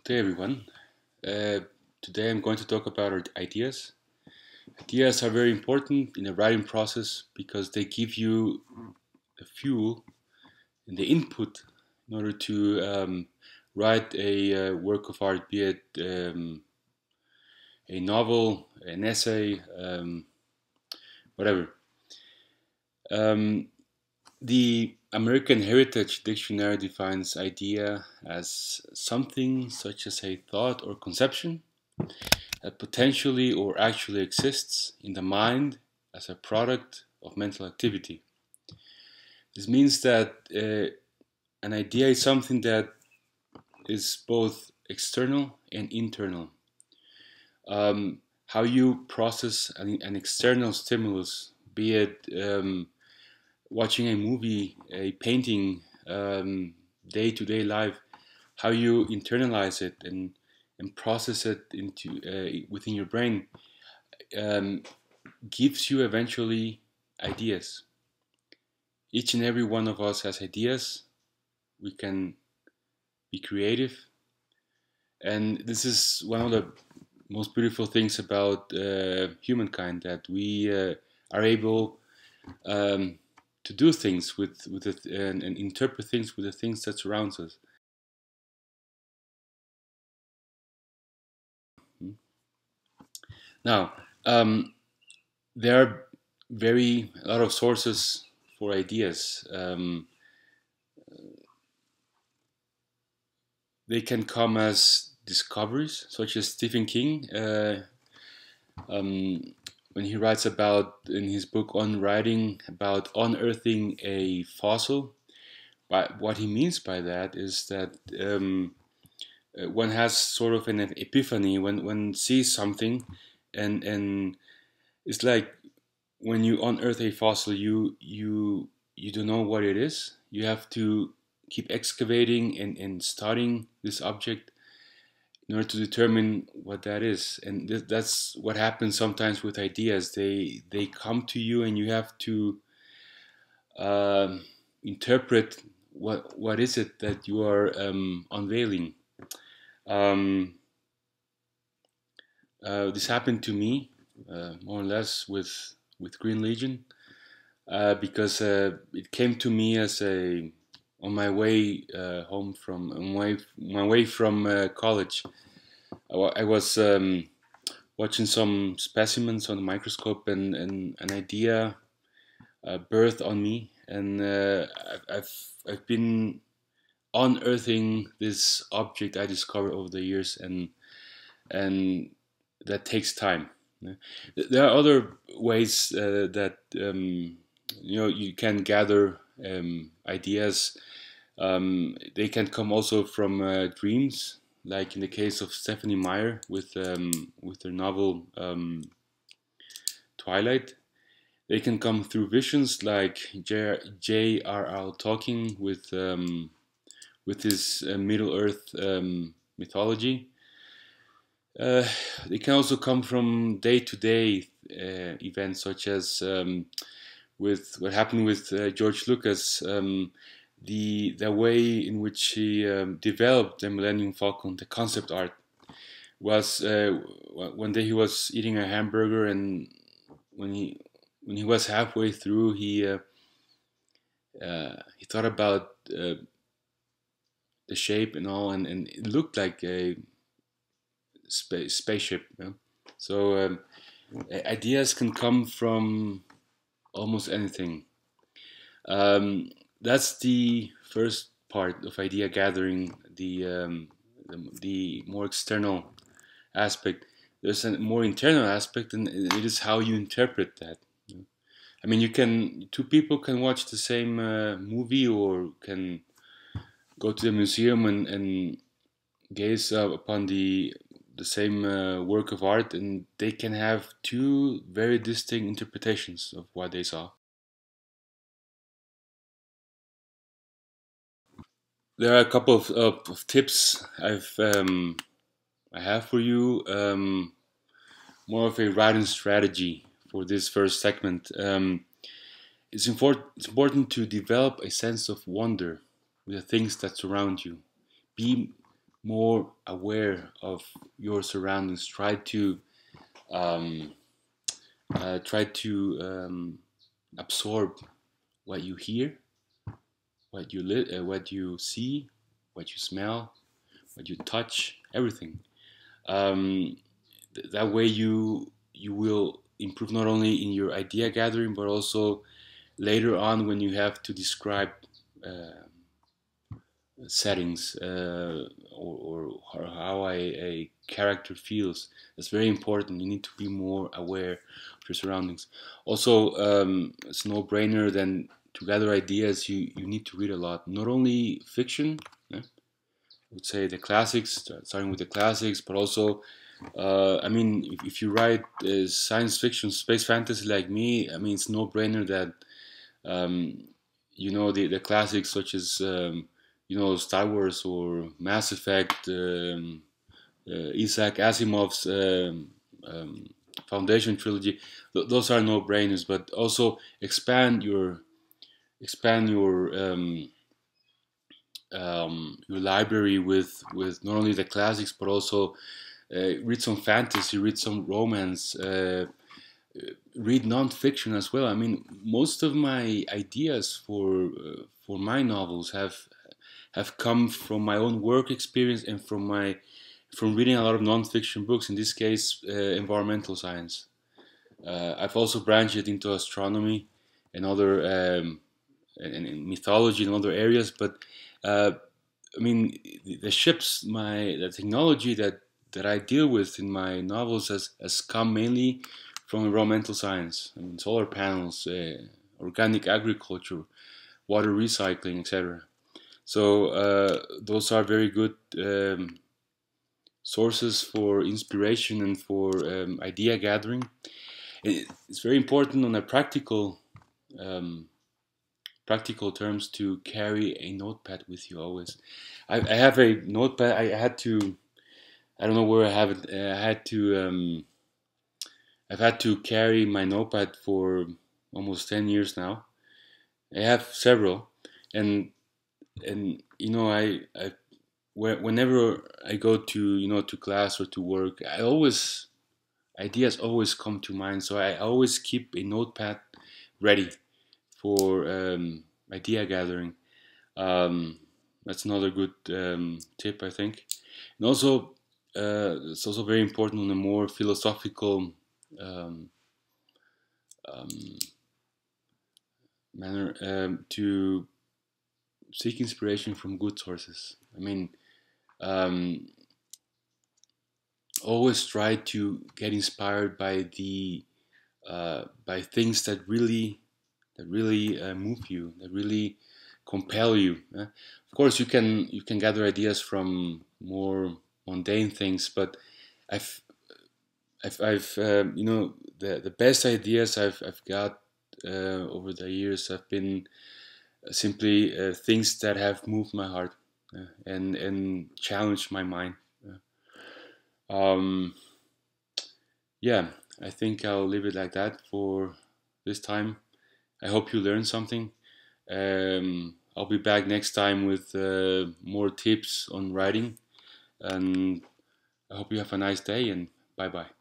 day, everyone. Uh, Today I'm going to talk about our ideas. Ideas are very important in the writing process because they give you the fuel and the input in order to write a work of art, be it a novel, an essay, whatever. Um, the American Heritage Dictionary defines idea as something such as a thought or conception that potentially or actually exists in the mind as a product of mental activity. This means that an idea is something that is both external and internal. How you process an external stimulus, be it watching a movie, a painting, day-to-day life, how you internalize it and process it into within your brain um, gives you eventually ideas. Each and every one of us has ideas. We can be creative, and this is one of the most beautiful things about humankind, that we are able um, to do things with it, and interpret things with the things that surrounds us. Now, there are a lot of sources for ideas. They can come as discoveries, such as Stephen King, um, when he writes about in his book on writing about unearthing a fossil. But what he means by that is that one has sort of an epiphany when one sees something, and it's like when you unearth a fossil, you don't know what it is. You have to keep excavating and studying this object in order to determine what that is. And that's what happens sometimes with ideas. They come to you, and you have to um interpret what is it that you are unveiling. Um, this happened to me more or less with Green Legion because it came to me as a on my way home from my way from college. I was watching some specimens on the microscope, and an idea birthed on me, and I've been unearthing this object I discovered over the years, and that takes time. Yeah. There are other ways that you can gather ideas. They can come also from dreams, like in the case of Stephanie Meyer with her novel Twilight. They can come through visions, like J.R.R. Tolkien with his Middle Earth mythology. Uh, they can also come from day-to-day events, such as with what happened with George Lucas, the way in which he developed the Millennium Falcon, the concept art, was one day he was eating a hamburger, and when he when he was halfway through, he thought about the shape and all, and it looked like a spaceship. You know? So ideas can come from almost anything. Um, that's the first part of idea gathering, the more external aspect. There's a more internal aspect, and it is how you interpret that. I mean, you can two people can watch the same movie, or can go to the museum and gaze upon the same work of art, and they can have two very distinct interpretations of what they saw. There are a couple of tips I have for you. More of a writing strategy for this first segment. It's important to develop a sense of wonder with the things that surround you. Be more aware of your surroundings. Um, Try to absorb what you hear, what you see, what you smell, what you touch, everything. Um, that way you will improve not only in your idea gathering but also later on when you have to describe uh, settings or how a character feels. That's very important. You need to be more aware of your surroundings. Also, it's no brainer then to gather ideas. You need to read a lot, not only fiction. Yeah, I would say the classics, starting with the classics, but also I mean, if you write science fiction, space fantasy like me, I mean, it's no brainer that um, you know the classics such as you know Star Wars or Mass Effect, Isaac Asimov's Foundation trilogy. Those are no brainers, but also expand your library with not only the classics but also read some fantasy, read some romance, read nonfiction as well. I mean, most of my ideas for my novels have come from my own work experience and from reading a lot of nonfiction books. In this case, environmental science. I've also branched it into astronomy and other and mythology and other areas, but uh, I mean, the technology that I deal with in my novels has come mainly from environmental science. I mean, solar panels, organic agriculture, water recycling, etc. So those are very good sources for inspiration and for idea gathering. It's very important on a um, practical terms to carry a notepad with you always. I have a notepad. I don't know where I have it. I've had to carry my notepad for almost 10 years now. I have several, and you know whenever I go to to class or to work, ideas always come to mind. So I always keep a notepad ready for idea gathering. Um, that's another good tip, I think. And also, it's also very important on a more philosophical um, um, manner to seek inspiration from good sources. I mean, um, always try to get inspired by things that really move you, that really compel you. Of course, you can gather ideas from more mundane things, but I've I've you know the best ideas I've got over the years have been simply things that have moved my heart and challenged my mind. Um, yeah, I think I'll leave it like that for this time. I hope you learned something. I'll be back next time with more tips on writing, and I hope you have a nice day and bye bye.